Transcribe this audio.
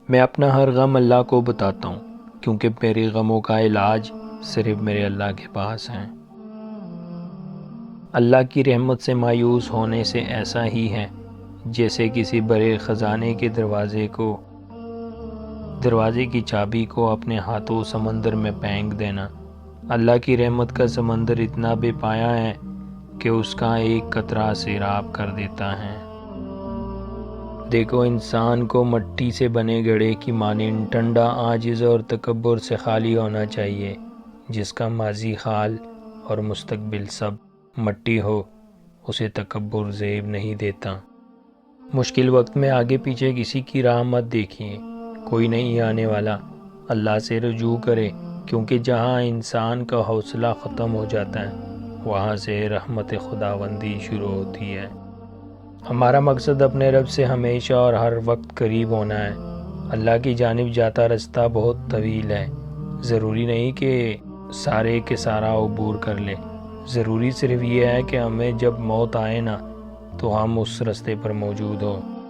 میں اپنا ہر غم اللہ کو بتاتا ہوں، کیونکہ میرے غموں کا علاج صرف میرے اللہ کے پاس ہیں۔ اللہ کی رحمت سے مایوس ہونے سے ایسا ہی ہے جیسے کسی بڑے خزانے کے دروازے کی چابی کو اپنے ہاتھوں سمندر میں پھینک دینا۔ اللہ کی رحمت کا سمندر اتنا بے پایہ ہے کہ اس کا ایک قطرہ سیراب کر دیتا ہے۔ دیکھو، انسان کو مٹی سے بنے گھڑے کی مانند ٹھنڈا، عاجز اور تکبر سے خالی ہونا چاہیے۔ جس کا ماضی حال اور مستقبل سب مٹی ہو، اسے تکبر زیب نہیں دیتا۔ مشکل وقت میں آگے پیچھے کسی کی راہ مت دیکھیے، کوئی نہیں آنے والا۔ اللہ سے رجوع کرے، کیونکہ جہاں انسان کا حوصلہ ختم ہو جاتا ہے وہاں سے رحمت خداوندی شروع ہوتی ہے۔ ہمارا مقصد اپنے رب سے ہمیشہ اور ہر وقت قریب ہونا ہے۔ اللہ کی جانب جاتا رستہ بہت طویل ہے۔ ضروری نہیں کہ سارے کے سارا عبور کر لے، ضروری صرف یہ ہے کہ ہمیں جب موت آئے نا تو ہم اس رستے پر موجود ہوں۔